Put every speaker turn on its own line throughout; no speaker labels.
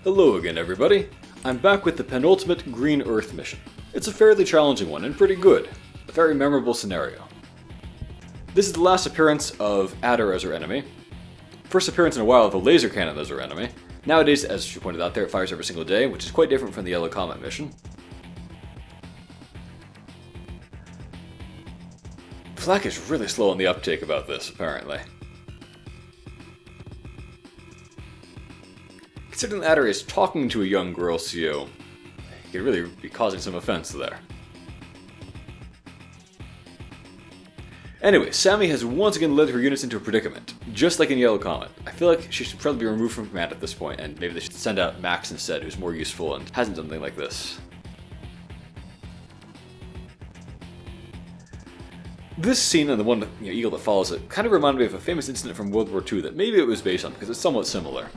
Hello again, everybody. I'm back with the penultimate Green Earth mission. It's a fairly challenging one and pretty good. A very memorable scenario. This is the last appearance of Adder as our enemy. First appearance in a while of a laser cannon as our enemy. Nowadays, as she pointed out there, it fires every single day, which is quite different from the Yellow Comet mission. Flak is really slow on the uptake about this, apparently. Considering Adder is talking to a young girl CO, he could really be causing some offense there. Anyway, Sammy has once again led her units into a predicament, just like in Yellow Comet. I feel like she should probably be removed from command at this point, and maybe they should send out Max instead, who's more useful and hasn't done something like this. This scene and the one, eagle that follows it, kind of reminded me of a famous incident from World War II that maybe it was based on, because it's somewhat similar.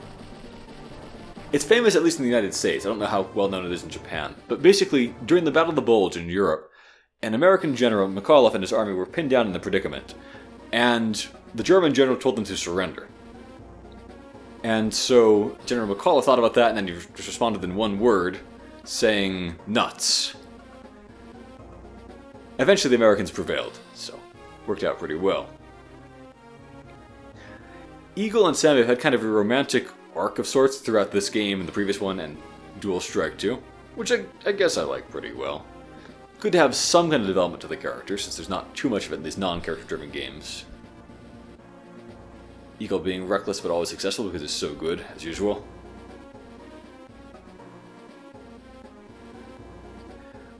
It's famous at least in the United States, I don't know how well known it is in Japan, but basically, during the Battle of the Bulge in Europe, an American general, McAuliffe, and his army were pinned down in the predicament, and the German general told them to surrender. And so General McAuliffe thought about that, and then he just responded in one word, saying, nuts. Eventually the Americans prevailed, so worked out pretty well. Eagle and Sammy have had kind of a romantic arc of sorts throughout this game and the previous one and Dual Strike 2, which I guess I like pretty well. Good to have some kind of development to the character, since there's not too much of it in these non-character driven games. Eagle being reckless but always successful because it's so good, as usual.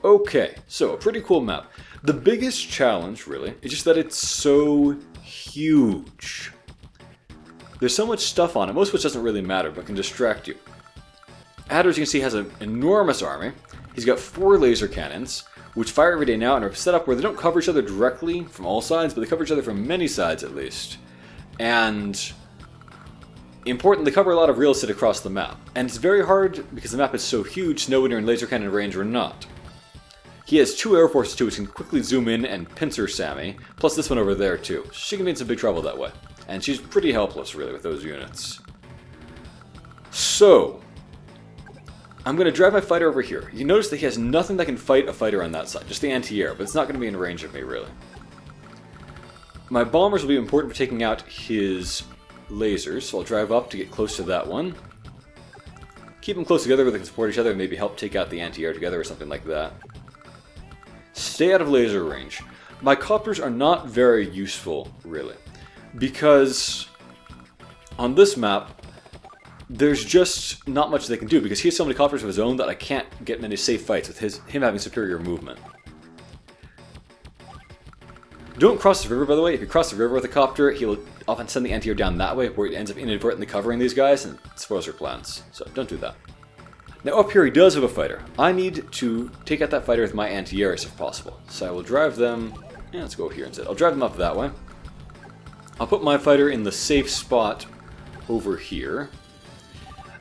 Okay, so a pretty cool map. The biggest challenge, really, is just that it's so huge. There's so much stuff on it, most of which doesn't really matter, but can distract you. Adder, as you can see, has an enormous army. He's got 4 laser cannons, which fire every day now and are set up where they don't cover each other directly from all sides, but they cover each other from many sides at least. And important, they cover a lot of real estate across the map. And it's very hard, because the map is so huge, to know when you're in laser cannon range or not. He has 2 air forces too, which can quickly zoom in and pincer Sammy, plus this one over there too. She can be in some big trouble that way. And she's pretty helpless, really, with those units. So, I'm going to drive my fighter over here. You notice that he has nothing that can fight a fighter on that side, just the anti-air, but it's not going to be in range of me, really. My bombers will be important for taking out his lasers, so I'll drive up to get close to that one. Keep them close together where they can support each other and maybe help take out the anti-air together or something like that. Stay out of laser range. My copters are not very useful, really, because on this map, there's just not much they can do, because he has so many copters of his own that I can't get in any safe fights with him having superior movement. Don't cross the river, by the way. If you cross the river with a copter, he'll often send the anti-air down that way, where it ends up inadvertently covering these guys, and it spoils your plans. So don't do that. Now up here he does have a fighter. I need to take out that fighter with my anti-airs if possible. So I will drive them... let's go here instead. I'll drive them up that way. I'll put my fighter in the safe spot over here.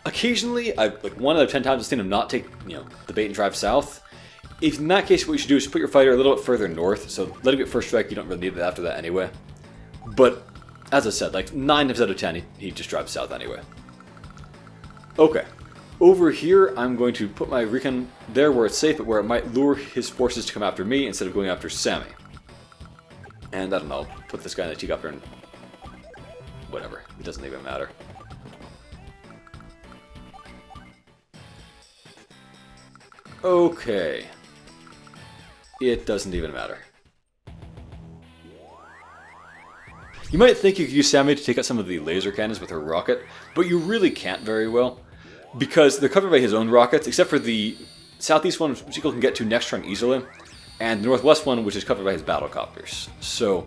Occasionally, like 1 out of 10 times I've seen him not take, the bait and drive south. If in that case, what you should do is put your fighter a little bit further north, so let him get first strike, you don't really need it after that anyway. But, as I said, like 9 times out of 10, he just drives south anyway. Okay. Over here, I'm going to put my recon there where it's safe, but where it might lure his forces to come after me instead of going after Sammy. And I don't know, put this guy in the T-copter and... whatever, it doesn't even matter. Okay. It doesn't even matter. You might think you could use Sammy to take out some of the laser cannons with her rocket, but you really can't very well, because they're covered by his own rockets, except for the southeast one, which Eagle can get to next turn easily, and the northwest one, which is covered by his battlecopters. So,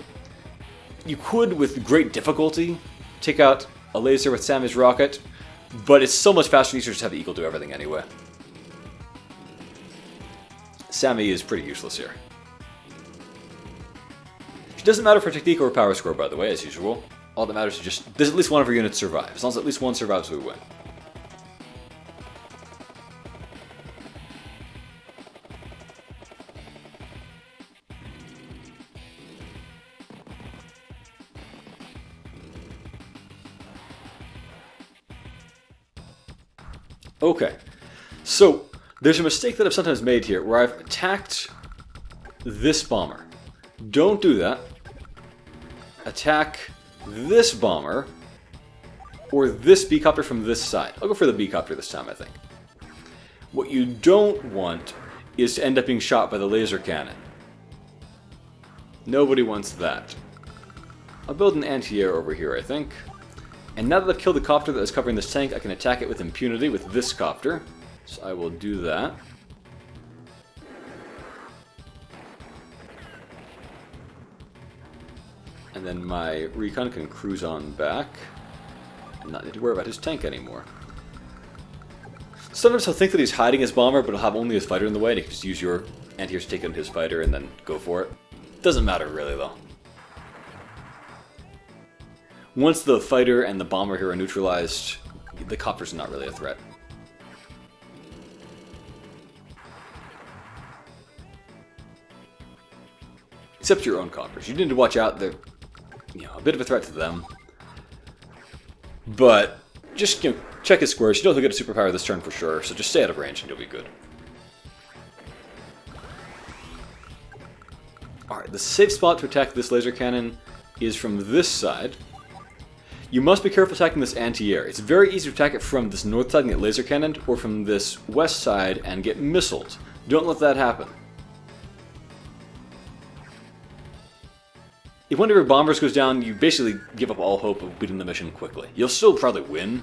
you could, with great difficulty, take out a laser with Sammy's rocket, but it's so much faster and easier to have the Eagle do everything anyway. Sammy is pretty useless here. It doesn't matter for technique or power score, by the way, as usual. All that matters is just, does at least one of our units survive? As long as at least one survives, we win. Okay, so there's a mistake that I've sometimes made here where I've attacked this bomber. Don't do that. Attack this bomber or this B-copter from this side. I'll go for the B-copter this time, I think. What you don't want is to end up being shot by the laser cannon. Nobody wants that. I'll build an anti-air over here, I think. And now that I've killed the copter that is covering this tank, I can attack it with impunity with this copter. So I will do that. And then my recon can cruise on back and not need to worry about his tank anymore. Sometimes he'll think that he's hiding his bomber, but he'll have only his fighter in the way, and he can just use your anti-air to take out his fighter and then go for it. Doesn't matter really, though. Once the fighter and the bomber here are neutralized, the copter's not really a threat. Except your own coppers. You need to watch out. They're, a bit of a threat to them. But just, check his squares. You know he'll get a superpower this turn for sure, so just stay out of range and you'll be good. Alright, the safe spot to attack this laser cannon is from this side. You must be careful attacking this anti-air. It's very easy to attack it from this north side and get laser cannoned, or from this west side and get missiled. Don't let that happen. If one of your bombers goes down, you basically give up all hope of beating the mission quickly. You'll still probably win,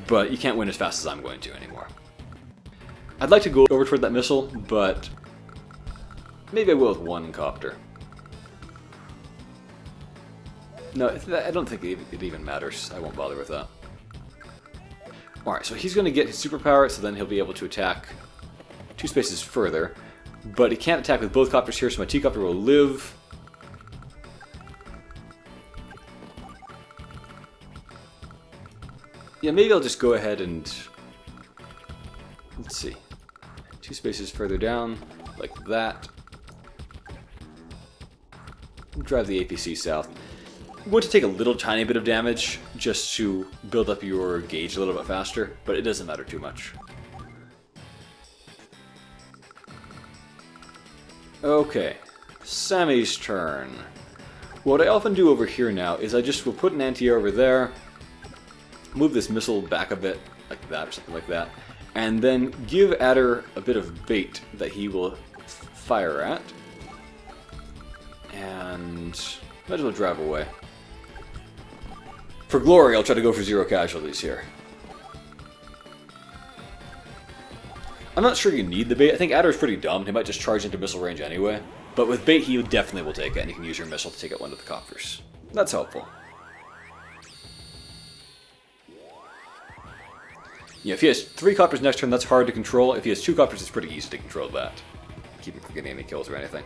but you can't win as fast as I'm going to anymore. I'd like to go over toward that missile, but maybe I will with one copter. No, I don't think it even matters. I won't bother with that. Alright, so he's going to get his superpower, so then he'll be able to attack 2 spaces further. But he can't attack with both copters here, so my T-copter will live. Yeah, maybe I'll just go ahead and... Let's see. 2 spaces further down, like that. Drive the APC south. You want to take a little tiny bit of damage just to build up your gauge a little bit faster, but it doesn't matter too much. Okay, Sammy's turn. What I often do over here now is I just will put an anti-air over there, move this missile back a bit, like that or something like that, and then give Adder a bit of bait that he will fire at. And might as well drive away. For glory, I'll try to go for 0 casualties here. I'm not sure you need the bait. I think Adder's pretty dumb. He might just charge into missile range anyway. But with bait, he definitely will take it, and you can use your missile to take out one of the coppers. That's helpful. Yeah, if he has 3 coppers next turn, that's hard to control. If he has 2 coppers, it's pretty easy to control that. Keep him from getting any kills or anything.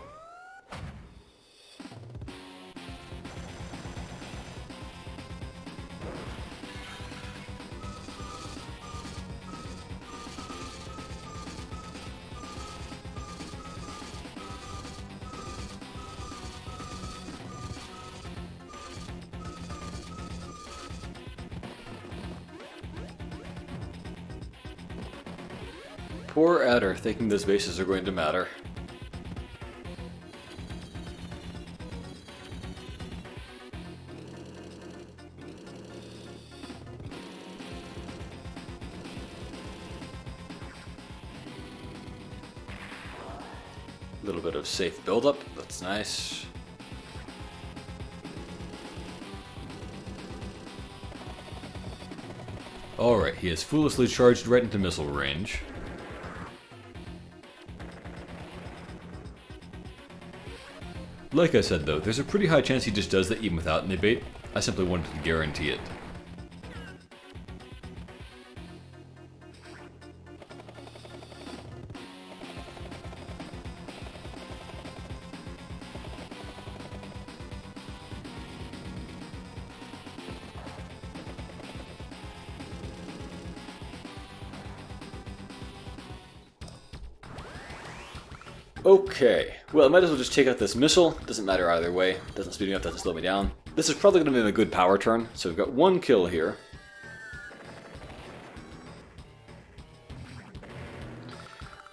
Poor Adder, thinking those bases are going to matter. A little bit of safe buildup, that's nice. Alright, he has foolishly charged right into missile range. Like I said though, there's a pretty high chance he just does that even without any bait. I simply wanted to guarantee it. Okay, well I might as well just take out this missile. Doesn't matter either way. Doesn't speed me up, doesn't slow me down. This is probably going to be a good power turn, so we've got 1 kill here.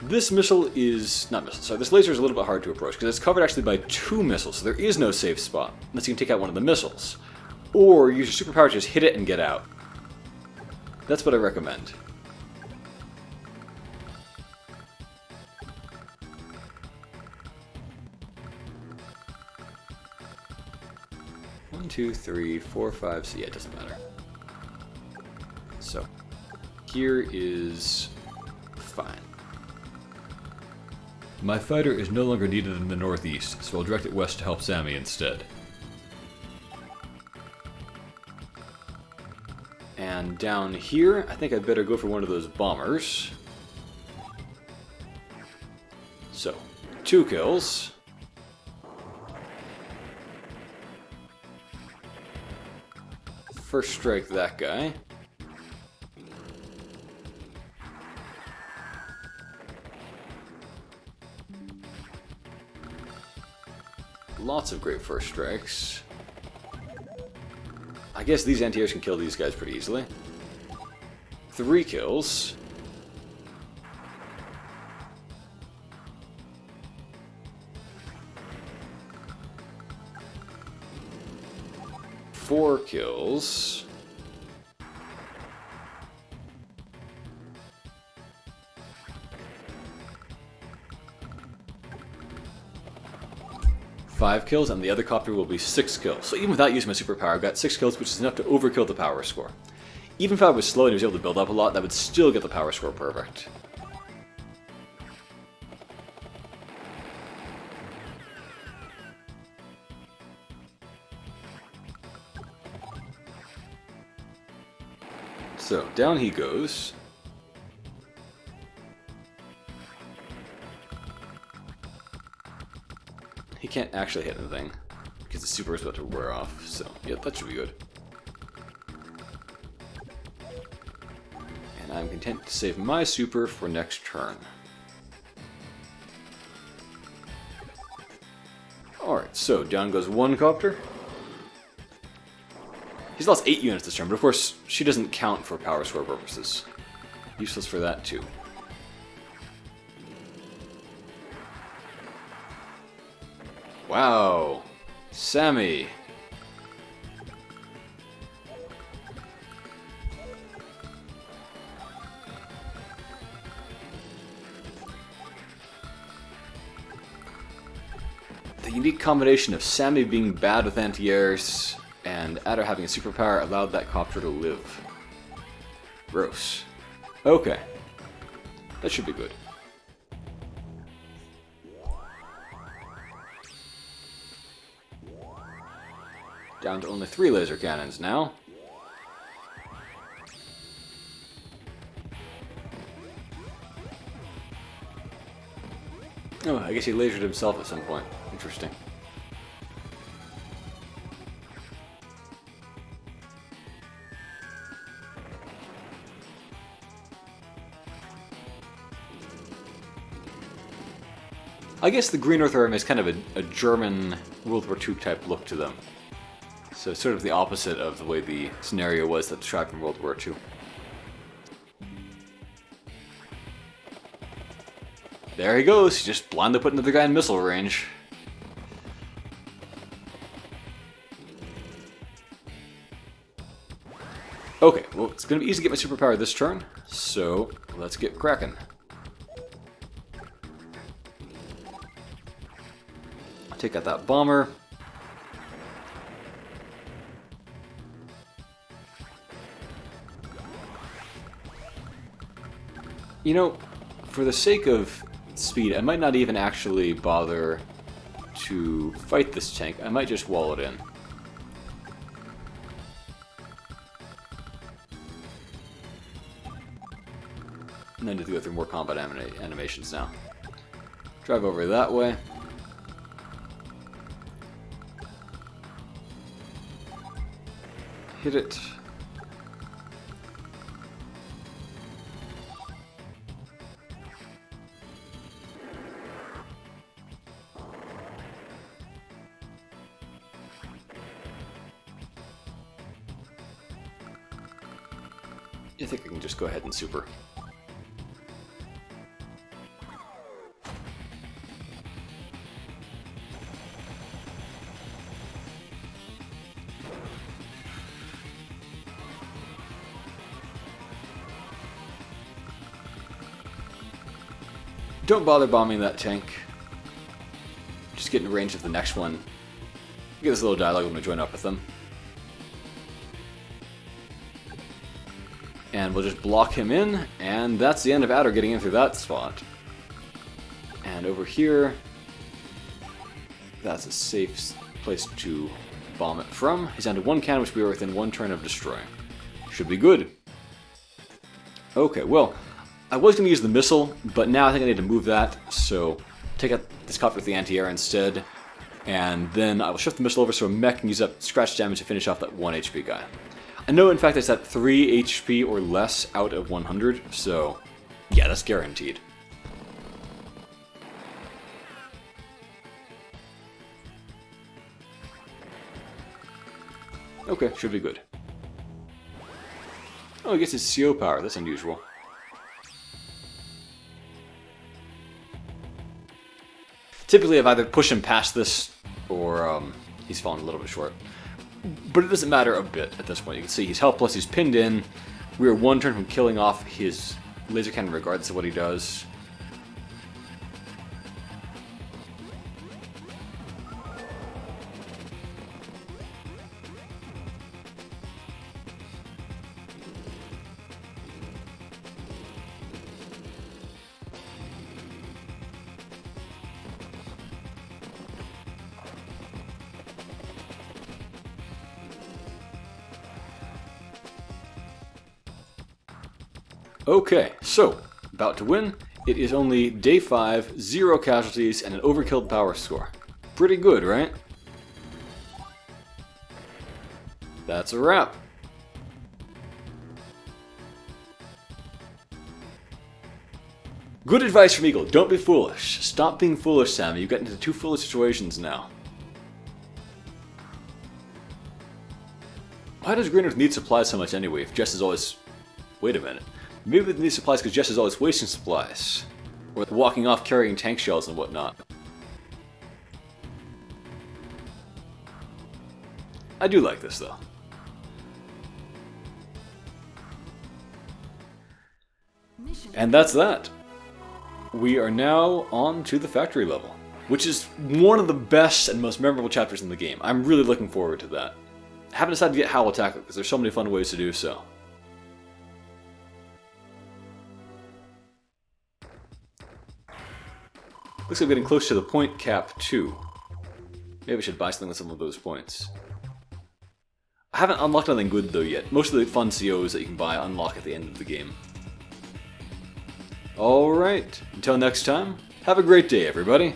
This missile is... not missile, sorry, this laser is a little bit hard to approach because it's covered actually by 2 missiles, so there is no safe spot unless you can take out one of the missiles. Or use your superpower to just hit it and get out. That's what I recommend. One, two, three, four, five. So yeah, it doesn't matter. So here is fine. My fighter is no longer needed in the northeast, so I'll direct it west to help Sammy instead. And down here, I think I'd better go for one of those bombers. So, 2 kills. First strike that guy. Lots of great first strikes. I guess these anti-airs can kill these guys pretty easily. 3 kills. Four kills. Five kills, and the other copter will be 6 kills. So even without using my superpower, I've got 6 kills, which is enough to overkill the power score. Even if I was slow and he was able to build up a lot, that would still get the power score perfect. So, down he goes. He can't actually hit anything, because the super is about to wear off, so yeah, that should be good. And I'm content to save my super for next turn. Alright, so down goes 1 copter. He's lost 8 units this turn, but of course, she doesn't count for power score purposes. Useless for that too. Wow, Sammy. The unique combination of Sammy being bad with anti-airs and Adder having a superpower allowed that copter to live. Gross. Okay. That should be good. Down to only 3 laser cannons now. Oh, I guess he lasered himself at some point. Interesting. I guess the Green Earth Army is kind of a German World War II type look to them. So sort of the opposite of the way the scenario was that described from World War II. There he goes, he just blindly put another guy in missile range. Okay, well it's going to be easy to get my superpower this turn, so let's get cracking. Take out that bomber. You know, for the sake of speed, I might not even actually bother to fight this tank. I might just wall it in. And then to go through more combat animations now. Drive over that way. Hit it. I think I can just go ahead and super. Don't bother bombing that tank. Just get in range of the next one. Get this little dialogue when we join up with them. And we'll just block him in, and that's the end of Adder getting in through that spot. And over here, that's a safe place to bomb it from. He's down to one cannon, which we are within one turn of destroying. Should be good. Okay, well, I was going to use the missile, but now I think I need to move that, so take out this copter with the anti-air instead, and then I will shift the missile over so a mech can use up scratch damage to finish off that 1 HP guy. I know, in fact, it's at 3 HP or less out of 100, so yeah, that's guaranteed. Okay, should be good. Oh, he gets his CO power, that's unusual. Typically, I've either pushed him past this, or he's fallen a little bit short. But it doesn't matter a bit at this point. You can see he's helpless, he's pinned in. We are one turn from killing off his laser cannon regardless of what he does. Okay, so, about to win. It is only day 5, 0 casualties, and an overkilled power score. Pretty good, right? That's a wrap. Good advice from Eagle, don't be foolish. Stop being foolish, Sammy. You've gotten into 2 foolish situations now. Why does Green Earth need supplies so much anyway, if Jess is always... Wait a minute. Maybe they need supplies because Jess is always wasting supplies. Or walking off carrying tank shells and whatnot. I do like this though. And that's that. We are now on to the factory level, which is one of the best and most memorable chapters in the game. I'm really looking forward to that. I haven't decided yet how we'll tackle it because there's so many fun ways to do so. Looks like we're getting close to the point cap too. Maybe I should buy something with some of those points. I haven't unlocked anything good though yet. Most of the fun COs that you can buy unlock at the end of the game. Alright, until next time, have a great day everybody.